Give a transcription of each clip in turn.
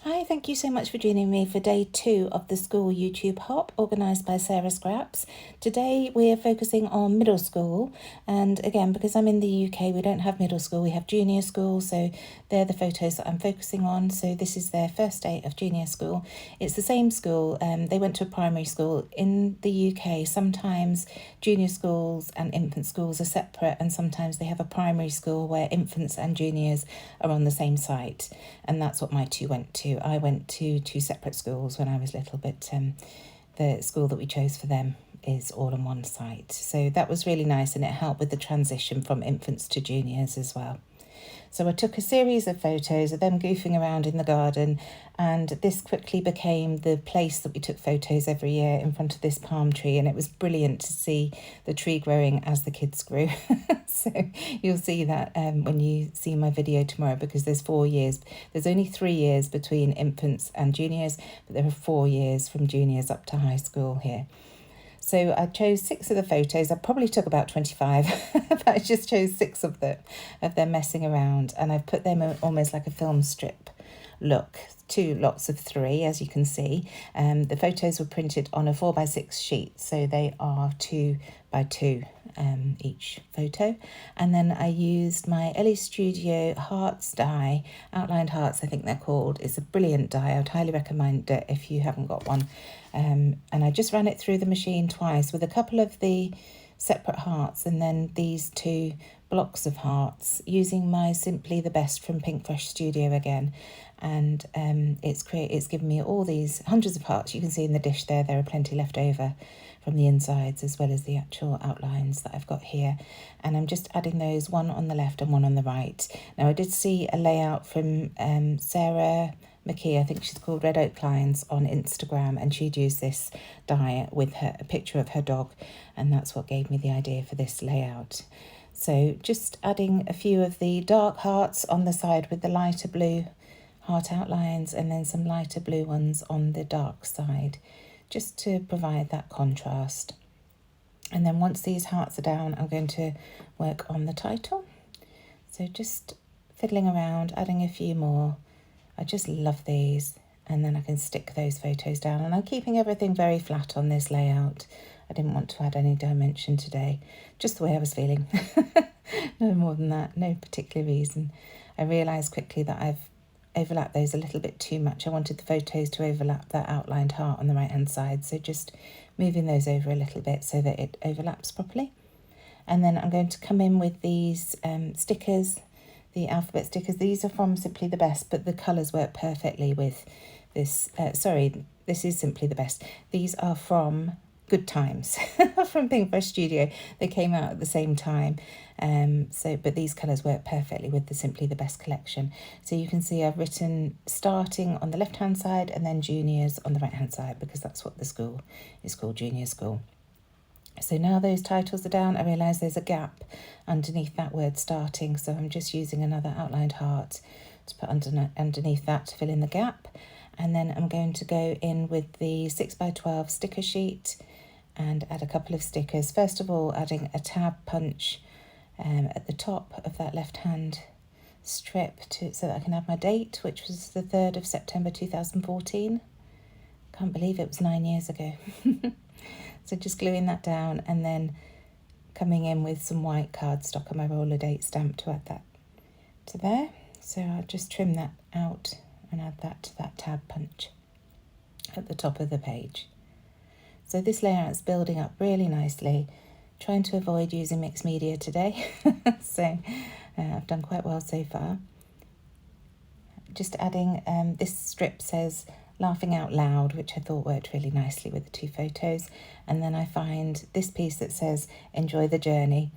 Hi, thank you so much for joining me for day 2 of the school YouTube hop organised by Sarah Scraps. Today we're focusing on middle school, and again, because I'm in the UK, we don't have middle school, we have junior school, so they're the photos that I'm focusing on. So this is their first day of junior school. It's the same school, they went to a primary school. In the UK, sometimes junior schools and infant schools are separate, and sometimes they have a primary school where infants and juniors are on the same site, and that's what my two went to. I went to 2 separate schools when I was little, but the school that we chose for them is all on one site. So that was really nice, and it helped with the transition from infants to juniors as well. So I took a series of photos of them goofing around in the garden, and this quickly became the place that we took photos every year in front of this palm tree, and it was brilliant to see the tree growing as the kids grew. So you'll see that when you see my video tomorrow, because there's 4 years. There's only 3 years between infants and juniors, but there are 4 years from juniors up to high school here. So I chose 6 of the photos. I probably took about 25, but I just chose 6 of them messing around, and I've put them almost like a film strip look, 2 lots of 3, as you can see. The photos were printed on a 4x6 sheet, so they are 2x2 each photo. And then I used my Ellie Studio Hearts die, outlined hearts I think they're called. It's a brilliant die. I would highly recommend it if you haven't got one. And I just ran it through the machine twice with a couple of the separate hearts, and then these 2 blocks of hearts using my Simply the Best from Pinkfresh Studio again. And it's given me all these hundreds of hearts. You can see in the dish there are plenty left over from the insides, as well as the actual outlines that I've got here. And I'm just adding those, one on the left and one on the right. Now I did see a layout from Sarah McKee, I think she's called, Red Oak Lines, on Instagram, and she'd used this die with a picture of her dog, and that's what gave me the idea for this layout. So just adding a few of the dark hearts on the side with the lighter blue heart outlines, and then some lighter blue ones on the dark side, just to provide that contrast. And then once these hearts are down, I'm going to work on the title. So just fiddling around, adding a few more. I just love these, and then I can stick those photos down, and I'm keeping everything very flat on this layout. I didn't want to add any dimension today, just the way I was feeling. No more than that, no particular reason. I realised quickly that I've overlapped those a little bit too much. I wanted the photos to overlap that outlined heart on the right hand side, so just moving those over a little bit so that it overlaps properly. And then I'm going to come in with these stickers, the alphabet stickers. These are from Simply the Best, but the colours work perfectly with this. This is Simply the Best. These are from Good Times from Pinkfresh Studio. They came out at the same time, but these colours work perfectly with the Simply the Best collection. So you can see I've written starting on the left hand side and then juniors on the right hand side, because that's what the school is called, Junior School. So now those titles are down, I realise there's a gap underneath that word starting, so I'm just using another outlined heart to put underneath that to fill in the gap. And then I'm going to go in with the 6x12 sticker sheet and add a couple of stickers. First of all, adding a tab punch at the top of that left hand strip so that I can add my date, which was the 3rd of September 2014. Can't believe it was 9 years ago. So just gluing that down, and then coming in with some white cardstock on my roller date stamp to add that to there. So I'll just trim that out and add that to that tab punch at the top of the page. So this layout's building up really nicely. Trying to avoid using mixed media today, so I've done quite well so far. Just adding, this strip says Laughing Out Loud, which I thought worked really nicely with the 2 photos. And then I find this piece that says Enjoy the Journey,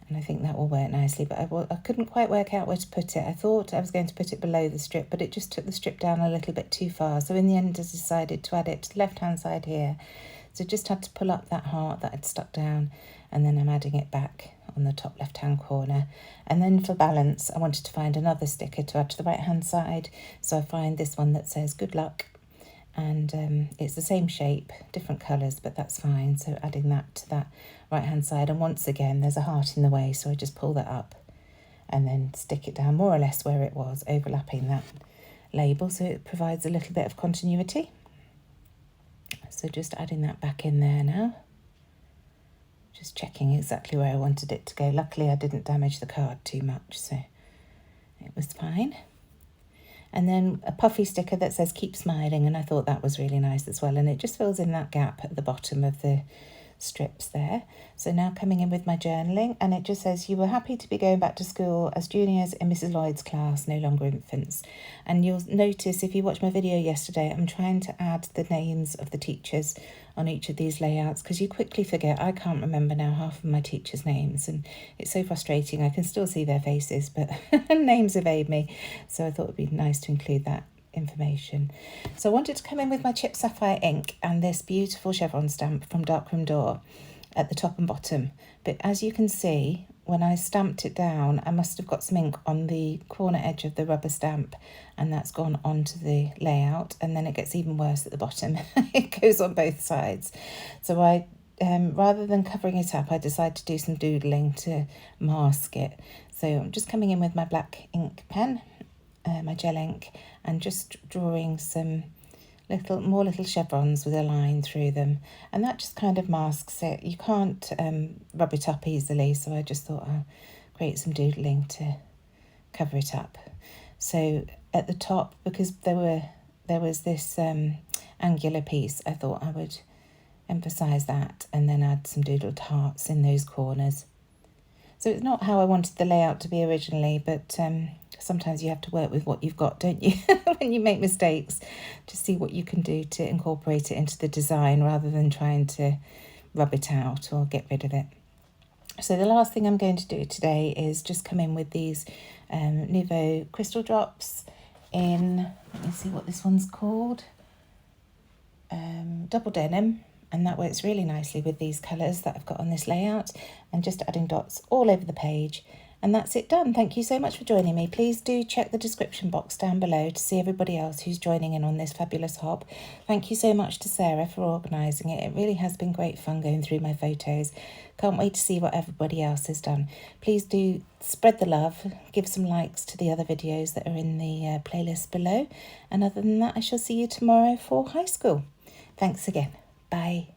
and I think that will work nicely, but I couldn't quite work out where to put it. I thought I was going to put it below the strip, but it just took the strip down a little bit too far. So in the end I decided to add it to the left hand side here. So just had to pull up that heart that I'd stuck down, and then I'm adding it back on the top left hand corner. And then for balance, I wanted to find another sticker to add to the right hand side, so I find this one that says Good Luck, and it's the same shape, different colours, but that's fine. So adding that to that right hand side, and once again there's a heart in the way, so I just pull that up and then stick it down more or less where it was, overlapping that label, so it provides a little bit of continuity. So just adding that back in there now. Just checking exactly where I wanted it to go. Luckily I didn't damage the card too much, so it was fine. And then a puffy sticker that says keep smiling, and I thought that was really nice as well, and it just fills in that gap at the bottom of the strips there. So now coming in with my journaling, and it just says you were happy to be going back to school as juniors in Mrs. Lloyd's class, no longer infants. And you'll notice if you watched my video yesterday, I'm trying to add the names of the teachers on each of these layouts, because you quickly forget. I can't remember now half of my teachers' names, and it's so frustrating. I can still see their faces, but names evade me, so I thought it'd be nice to include that information. So I wanted to come in with my Chip Sapphire ink and this beautiful chevron stamp from Darkroom Door at the top and bottom, but as you can see, when I stamped it down, I must have got some ink on the corner edge of the rubber stamp, and that's gone onto the layout, and then it gets even worse at the bottom. It goes on both sides. So I rather than covering it up, I decided to do some doodling to mask it. So I'm just coming in with my black ink pen, my gel ink, and just drawing some more little chevrons with a line through them, and that just kind of masks it. You can't rub it up easily, so I just thought I'll create some doodling to cover it up. So at the top, because there was this angular piece, I thought I would emphasize that and then add some doodled hearts in those corners. So it's not how I wanted the layout to be originally, but sometimes you have to work with what you've got, don't you? When you make mistakes, to see what you can do to incorporate it into the design rather than trying to rub it out or get rid of it. So the last thing I'm going to do today is just come in with these Nouveau crystal drops in, let me see what this one's called, double denim. And that works really nicely with these colours that I've got on this layout, and just adding dots all over the page. And that's it done. Thank you so much for joining me. Please do check the description box down below to see everybody else who's joining in on this fabulous hop. Thank you so much to Sarah for organising it. It really has been great fun going through my photos. Can't wait to see what everybody else has done. Please do spread the love, give some likes to the other videos that are in the playlist below. And other than that, I shall see you tomorrow for high school. Thanks again. Bye.